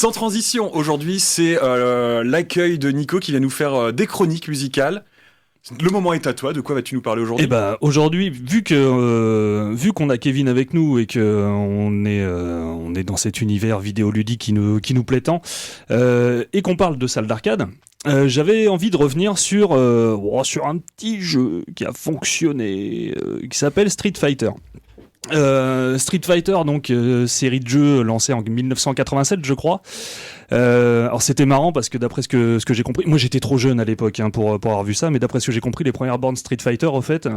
Sans transition, aujourd'hui, c'est l'accueil de Nico qui va nous faire des chroniques musicales. Le moment est à toi. De quoi vas-tu nous parler aujourd'hui ? Eh ben, aujourd'hui, vu qu'on a Kevin avec nous et que on est dans cet univers vidéoludique qui nous plaît tant, et qu'on parle de salle d'arcade, j'avais envie de revenir sur un petit jeu qui a fonctionné, qui s'appelle Street Fighter. Street Fighter, donc série de jeux lancée en 1987, je crois. Alors c'était marrant parce que d'après ce que j'ai compris, moi j'étais trop jeune à l'époque pour avoir vu ça, mais d'après ce que j'ai compris, les premières bornes Street Fighter, au fait,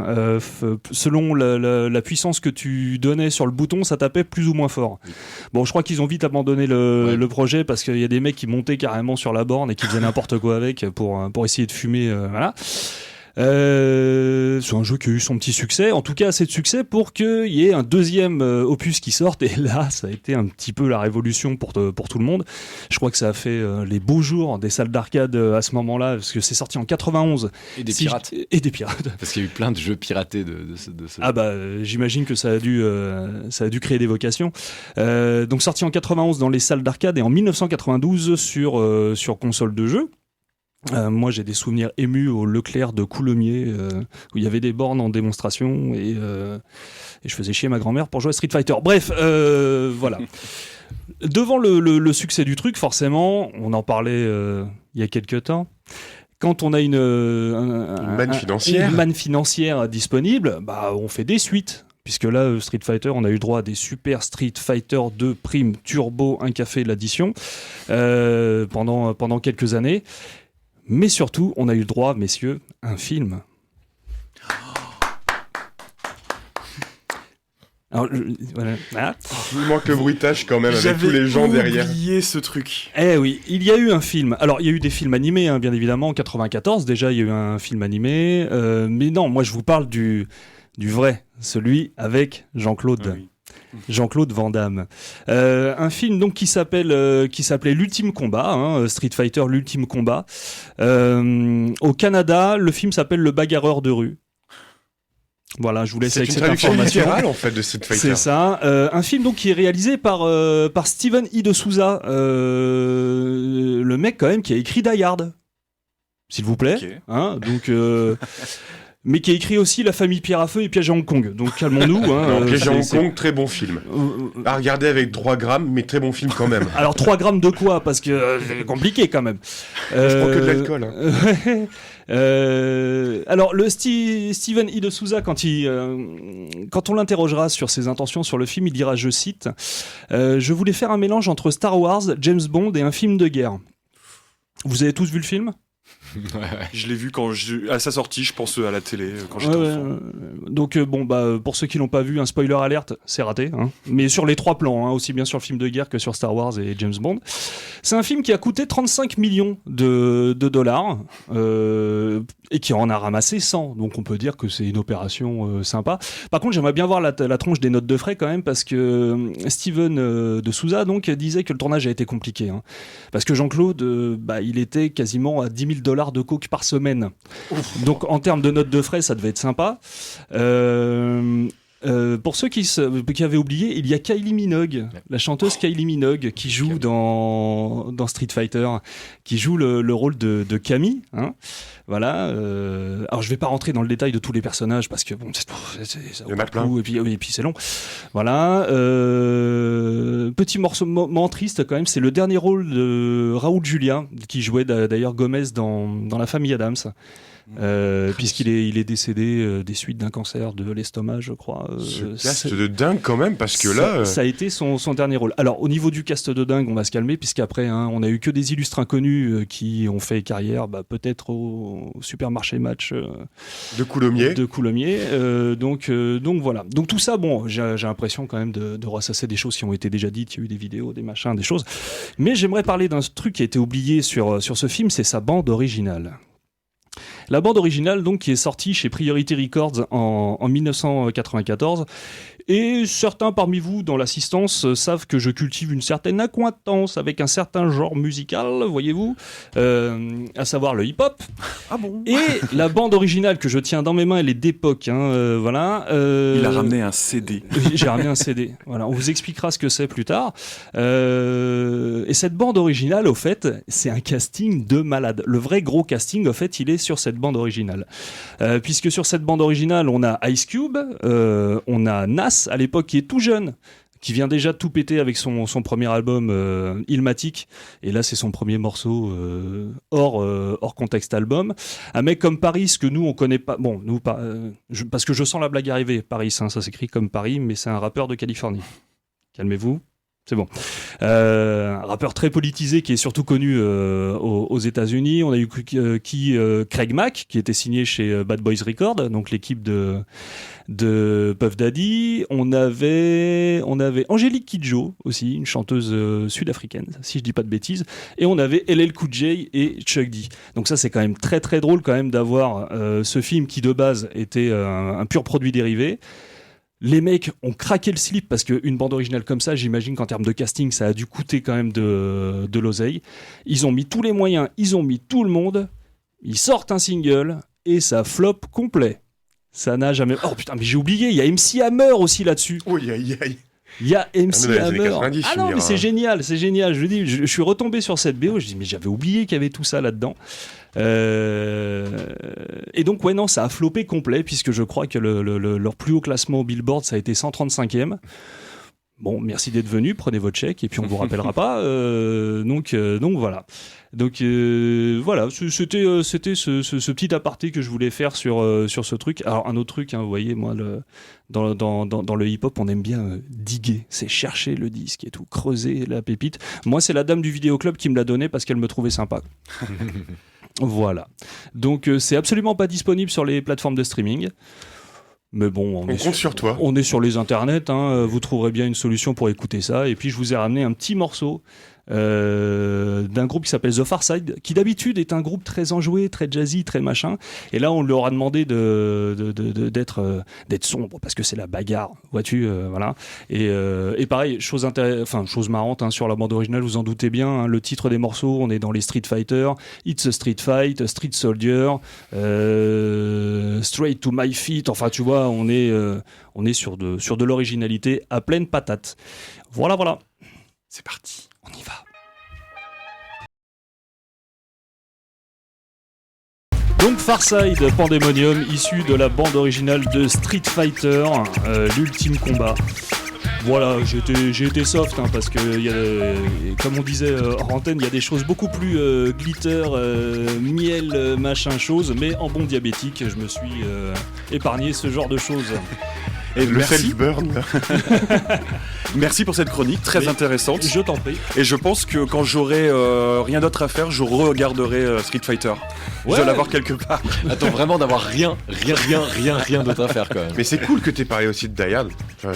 selon la puissance que tu donnais sur le bouton, ça tapait plus ou moins fort. Bon, je crois qu'ils ont vite abandonné le projet parce qu'il y a des mecs qui montaient carrément sur la borne et qui faisaient n'importe quoi avec pour essayer de fumer, voilà. C'est un jeu qui a eu son petit succès, en tout cas assez de succès pour qu'il y ait un deuxième opus qui sorte, et là ça a été un petit peu la révolution pour tout le monde. Je crois que ça a fait les beaux jours des salles d'arcade à ce moment-là, parce que c'est sorti en 91. Et des pirates. Et des pirates. Parce qu'il y a eu plein de jeux piratés de ce Ah bah j'imagine que ça a dû créer des vocations. Donc sorti en 91 dans les salles d'arcade et en 1992 sur console de jeu. Moi j'ai des souvenirs émus au Leclerc de Coulommiers où il y avait des bornes en démonstration et je faisais chier ma grand-mère pour jouer à Street Fighter. Bref, voilà. Devant le succès du truc, forcément, on en parlait il y a quelques temps, quand on a une manne financière disponible, bah, on fait des suites. Puisque là, Street Fighter, on a eu droit à des Super Street Fighter 2 Prime Turbo, un café l'addition pendant quelques années. Mais surtout, on a eu le droit, messieurs, à un film. Alors, voilà. Ah. Il manque le bruitage quand même avec tous les gens derrière. J'avais oublié ce truc. Eh oui, il y a eu un film. Alors, il y a eu des films animés, hein, bien évidemment, en 94. Déjà, il y a eu un film animé. Mais non, moi, je vous parle du vrai, celui avec Jean-Claude. Ah oui. Jean-Claude Van Damme. Un film donc qui s'appelait L'Ultime Combat, hein, Street Fighter L'Ultime Combat. Au Canada, le film s'appelle Le Bagarreur de rue. Voilà, je vous laisse avec cette information. C'est une traduction littérale en fait de Street Fighter. C'est ça. Un film donc qui est réalisé par Steven I. de Souza, le mec quand même qui a écrit Die Hard, s'il vous plaît. Okay. Hein, donc. Mais qui a écrit aussi La famille Pierre à Feu et Piège à Hong Kong. Donc calmons-nous. Hein, Piège à Hong Kong, très bon film. À regarder avec 3 grammes, mais très bon film quand même. Alors 3 grammes de quoi ? Parce que c'est compliqué quand même. Je prends que de l'alcool. Hein. Alors le Steven I. de Souza, quand on l'interrogera sur ses intentions sur le film, il dira, je cite, je voulais faire un mélange entre Star Wars, James Bond et un film de guerre. Vous avez tous vu le film ? Ouais. Je l'ai vu à sa sortie, je pense à la télé quand j'étais enfant. Donc bon bah pour ceux qui l'ont pas vu, un spoiler alerte, c'est raté, hein. Mais sur les 3 plans, hein, aussi bien sur le film de guerre que sur Star Wars et James Bond. C'est un film qui a coûté 35 millions de dollars et qui en a ramassé 100. Donc on peut dire que c'est une opération sympa. Par contre, j'aimerais bien voir la tronche des notes de frais quand même, parce que Steven de Souza donc disait que le tournage a été compliqué, hein, parce que Jean-Claude il était quasiment à 10 000 $ de coke par semaine. Ouf. Donc en termes de notes de frais, ça devait être sympa. Pour ceux qui avaient oublié, il y a Kylie Minogue, la chanteuse Kylie Minogue, qui joue dans Street Fighter, qui joue le rôle de Camille, hein. Voilà. Alors je vais pas rentrer dans le détail de tous les personnages parce que bon, ça vaut pas le coup, et puis c'est long. Voilà. Petit moment triste quand même, c'est le dernier rôle de Raoul Julia, qui jouait d'ailleurs Gomez dans La Famille Adams. Puisqu'il est décédé des suites d'un cancer de l'estomac, je crois. Ce cast de dingue quand même, parce que là... Ça a été son dernier rôle. Alors, au niveau du cast de dingue, on va se calmer, puisqu'après, hein, on a eu que des illustres inconnus qui ont fait carrière, peut-être au supermarché Match de Coulommiers. Donc voilà. Donc tout ça, bon, j'ai l'impression quand même de ressasser des choses qui ont été déjà dites. Il y a eu des vidéos, des machins, des choses. Mais j'aimerais parler d'un truc qui a été oublié sur ce film, c'est sa bande originale. La bande originale, donc, qui est sortie chez Priority Records en 1994. Et certains parmi vous, dans l'assistance, savent que je cultive une certaine accointance avec un certain genre musical, voyez-vous, à savoir le hip-hop. Ah bon? Et la bande originale que je tiens dans mes mains, elle est d'époque, hein, voilà. Il a ramené un CD. J'ai ramené un CD. Voilà, on vous expliquera ce que c'est plus tard. Et cette bande originale, au fait, c'est un casting de malade. Le vrai gros casting, au fait, il est sur cette bande originale. Puisque sur cette bande originale, on a Ice Cube, on a Nas à l'époque qui est tout jeune, qui vient déjà de tout péter avec son premier album Illmatic, et là c'est son premier morceau hors contexte album. Un mec comme Paris que nous on connaît pas, bon nous parce que je sens la blague arriver. Paris, hein, ça s'écrit comme Paris, mais c'est un rappeur de Californie. Calmez-vous. C'est bon. Un rappeur très politisé qui est surtout connu aux États-Unis. On a eu Craig Mack, qui était signé chez Bad Boys Records, donc l'équipe de Puff Daddy. On avait Angélique Kidjo aussi, une chanteuse sud-africaine, si je dis pas de bêtises. Et on avait LL Cool J et Chuck D. Donc ça, c'est quand même très très drôle quand même d'avoir ce film qui de base était un pur produit dérivé. Les mecs ont craqué le slip parce qu'une bande originale comme ça, j'imagine qu'en termes de casting, ça a dû coûter quand même de l'oseille. Ils ont mis tous les moyens, ils ont mis tout le monde, ils sortent un single et ça flop complet. Ça n'a jamais... Oh putain, mais j'ai oublié, il y a MC Hammer aussi là-dessus. Oui, aïe, aïe. Il y a MC dans les années Hammer. 90, Ah je non, veux mais dire, c'est hein. génial, c'est génial. Je suis retombé sur cette BO, je dis mais j'avais oublié qu'il y avait tout ça là-dedans. Et donc ouais non, ça a floppé complet puisque je crois que leur plus haut classement au Billboard ça a été 135e. Bon, merci d'être venu, prenez votre chèque et puis on vous rappellera pas. Donc voilà. Donc voilà, c'était ce petit aparté que je voulais faire sur ce truc. Alors un autre truc, hein, vous voyez, moi dans le hip-hop, on aime bien diguer, c'est chercher le disque et tout, creuser la pépite. Moi, c'est la dame du vidéoclub qui me l'a donné parce qu'elle me trouvait sympa. Voilà. Donc c'est absolument pas disponible sur les plateformes de streaming. Mais bon, On compte sur toi. On est sur les internets, hein, vous trouverez bien une solution pour écouter ça. Et puis je vous ai ramené un petit morceau d'un groupe qui s'appelle The Far Side, qui d'habitude est un groupe très enjoué, très jazzy, très machin. Et là, on leur a demandé d'être sombre parce que c'est la bagarre, vois-tu, voilà. Et pareil, chose marrante, hein, sur la bande originale, vous en doutez bien, hein, le titre des morceaux, on est dans les Street Fighter, It's a Street Fight, Street Soldier, Straight to My Feet. Enfin, tu vois, on est sur de l'originalité à pleine patate. Voilà. C'est parti. On y va. Donc Farside Pandemonium, issu de la bande originale de Street Fighter, l'ultime combat. Voilà, j'ai été soft, hein, parce que comme on disait hors antenne, il y a des choses beaucoup plus glitter, miel, machin chose, mais en bon diabétique, je me suis épargné ce genre de choses. Et Le merci. self-burn. Merci pour cette chronique très intéressante. Je t'en prie. Et je pense que quand j'aurai rien d'autre à faire, je regarderai Street Fighter. Ouais. Je dois l'avoir quelque part. Attends, vraiment d'avoir rien d'autre à faire quand même. Mais c'est cool que t'aies parlé aussi de Die Hard. Enfin,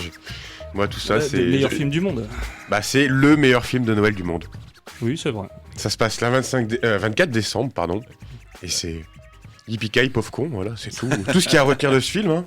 moi, tout ça, Ouais, c'est... le meilleur film du monde. Bah, c'est le meilleur film de Noël du monde. Oui, c'est vrai. Ça se passe le 24 décembre, pardon. Et c'est... Yippee-ki, pauvre con, voilà, c'est tout. Tout ce qu'il y a à retenir de ce film, hein.